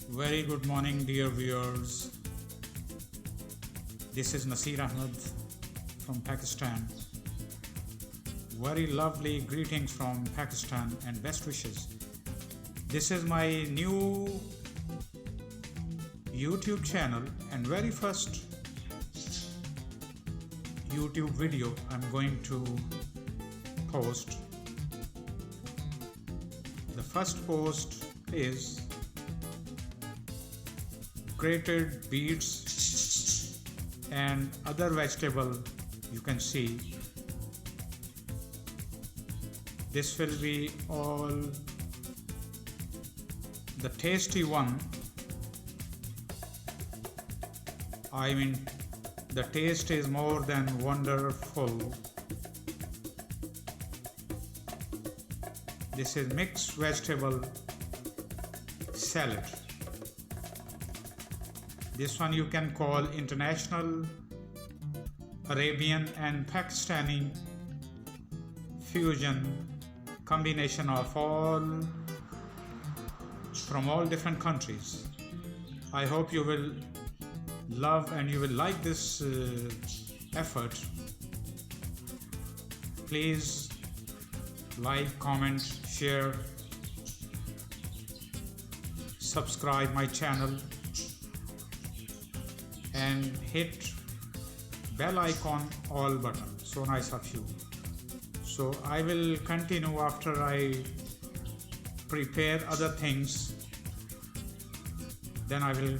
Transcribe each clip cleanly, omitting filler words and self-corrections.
Very good morning, dear viewers. This is Naseer Ahmad from Pakistan. Very lovely greetings from Pakistan and best wishes. This is my new YouTube channel and very first YouTube video I'm going to post. The first post is grated beets and other vegetable you can see. This will be all the tasty one. I mean, the taste is more than wonderful. This is mixed vegetable salad. This one you can call international Arabian and Pakistani fusion combination of all from all different countries. I hope you will love and you will like this effort. Please like, comment, share, subscribe my channel and hit bell icon all button. So nice of you. So I will continue after I prepare other things. Then I will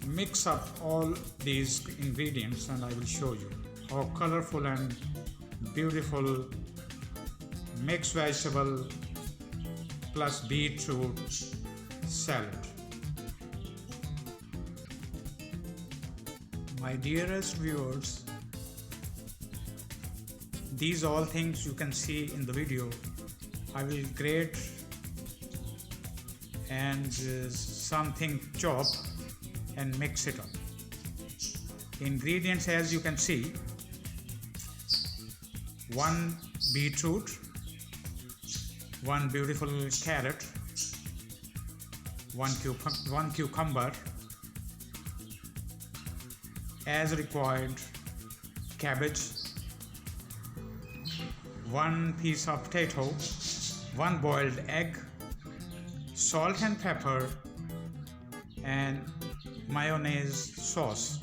mix up all these ingredients and I will show you how colorful and beautiful mixed vegetable plus beetroot salad. My dearest viewers, these all things you can see in the video. I will grate and something chop and mix it up. Ingredients as you can see: 1 beetroot, 1 beautiful carrot, 1 cucumber, as required, cabbage, 1 piece of potato, 1 boiled egg, salt and pepper, and mayonnaise sauce,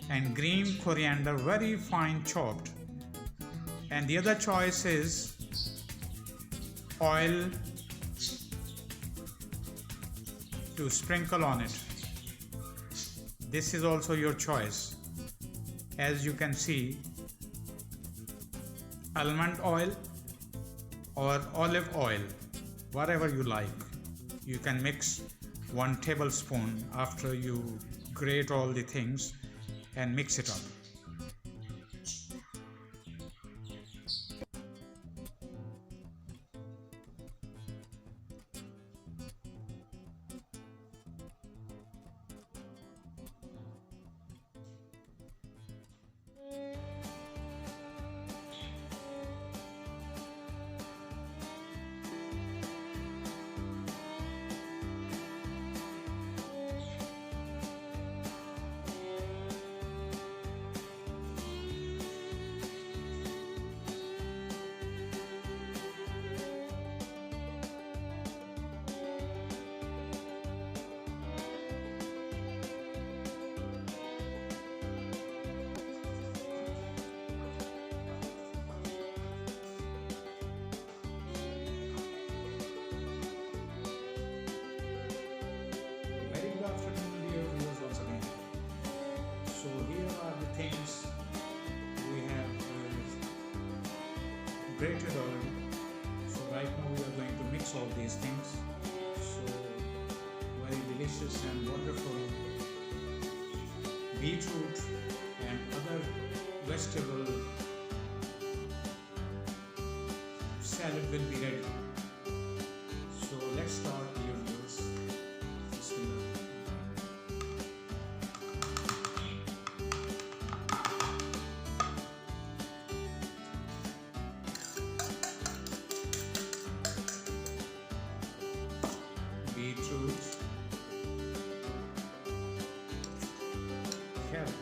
and green coriander very fine chopped. And the other choice is oil to sprinkle on it. This is also your choice. As you can see, almond oil or olive oil, whatever you like. You can mix 1 tablespoon after you grate all the things and mix it up. Grated oil. So right now we are going to mix all these things. So very delicious and wonderful beetroot and other vegetable salad will be ready. let's start the noodles. Bismillah. Beetroot, carrot,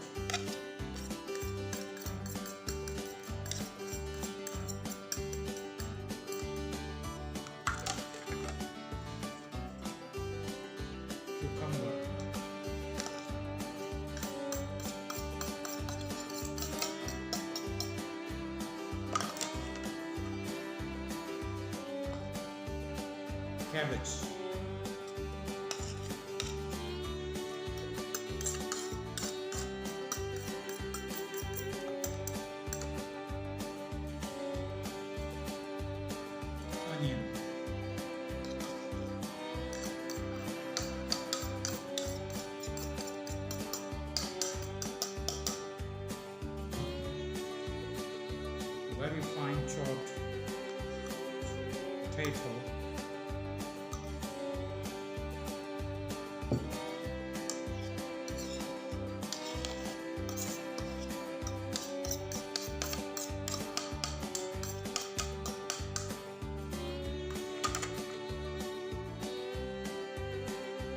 cucumber, cabbage, onion, very fine chopped potato,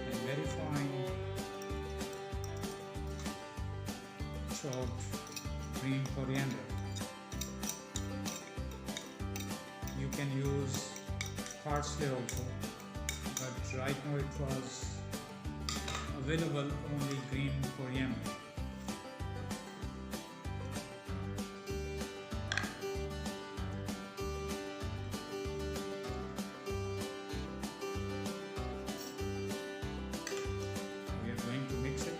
and very fine chopped green coriander. You can use parsley also, but right now it was available only green coriander. We are going to mix it.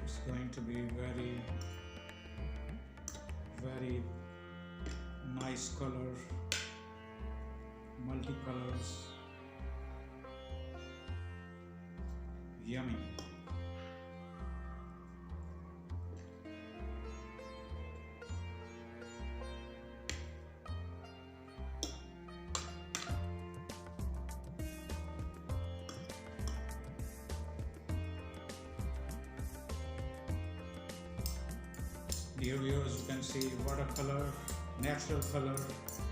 It's going to be very nice color, multicolors, yummy. Dear viewers, you can see watercolor, natural color,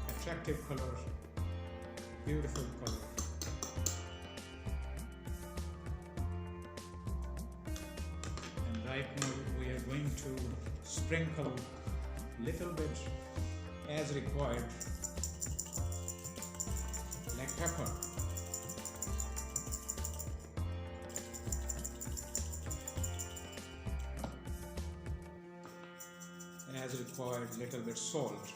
attractive color, beautiful color. And right now we are going to sprinkle little bit as required, like pepper. As required, little bit salt.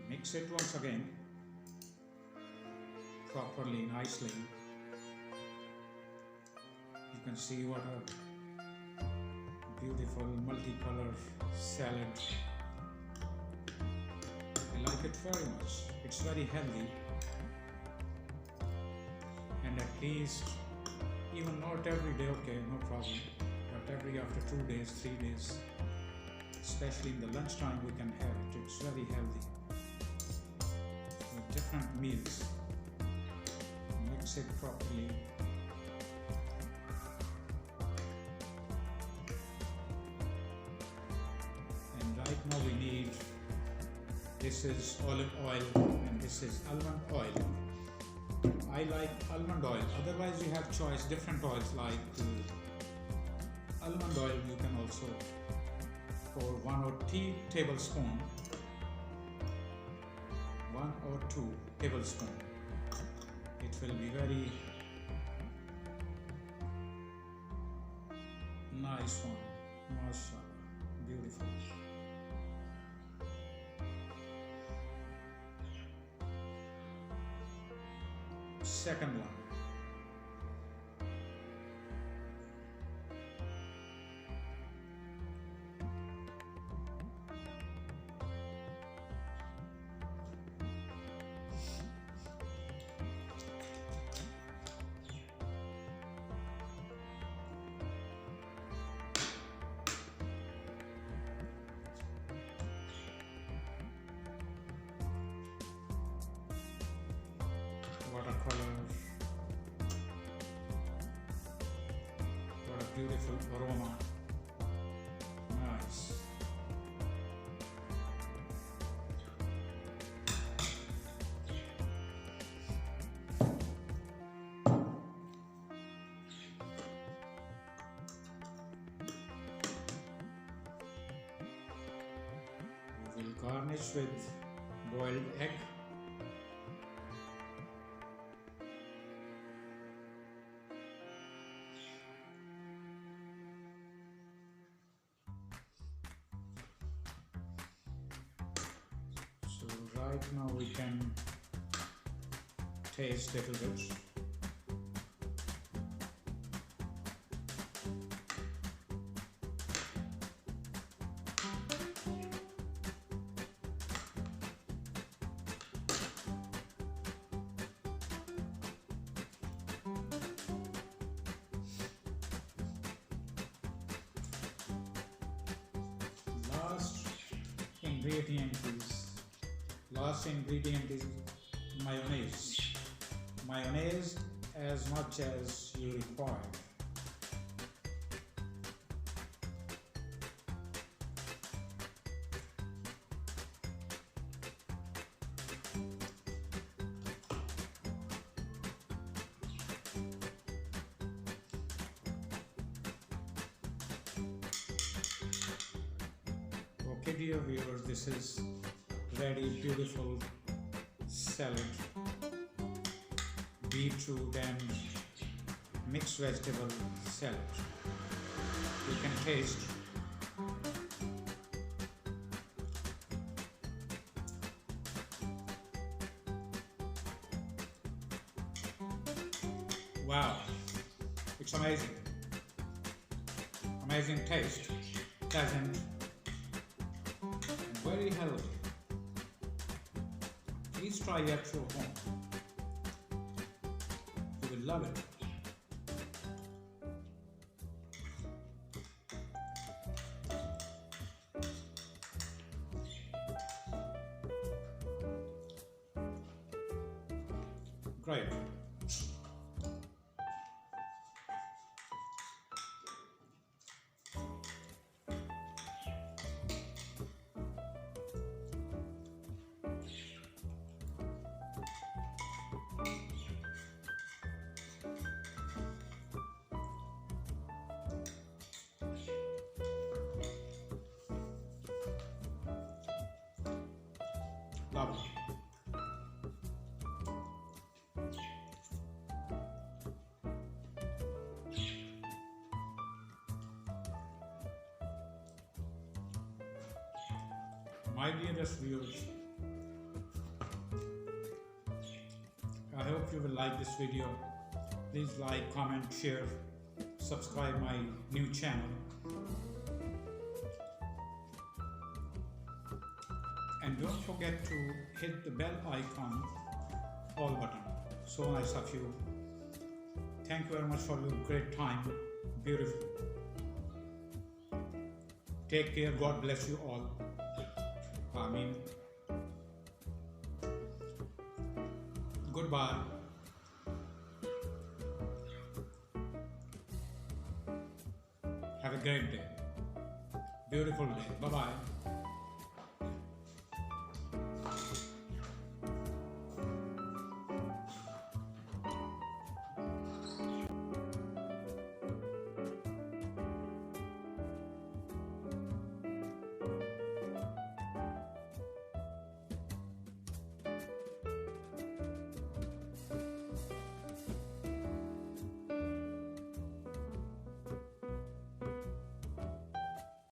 Mix it once again properly, nicely. You can see what a beautiful multicolor salad. I like it very much. It's very healthy, and at least, even not every day, okay, no problem, but every after 2 days, 3 days, especially in the lunchtime, we can have it. It's very healthy with different meals. Mix it properly. And right now we need, this is olive oil and this is almond oil. I like almond oil, otherwise you have choice different oils like almond oil. You can also for 1 or 2 tablespoons. 1 or 2 tablespoons. It will be very nice one. Mashallah, beautiful. Second one. Watercolor. What a beautiful aroma. Nice. We will garnish with boiled egg. Right now we can taste a little bit. Last ingredient is mayonnaise. Mayonnaise as much as you require. Okay, dear viewers, this is ready, beautiful salad, beetroot and mixed vegetable salad. You can taste. Wow, it's amazing. Amazing taste, pleasant, and very healthy. Please try it at your home. You will love it. Great. Lovely. My dearest viewers, I hope you will like this video. Please like, comment, share, subscribe my new channel. And don't forget to hit the bell icon, all button. So nice of you. Thank you very much for your great time. Beautiful. Take care. God bless you all. Ameen. Goodbye. Have a great day. Beautiful day. Bye-bye.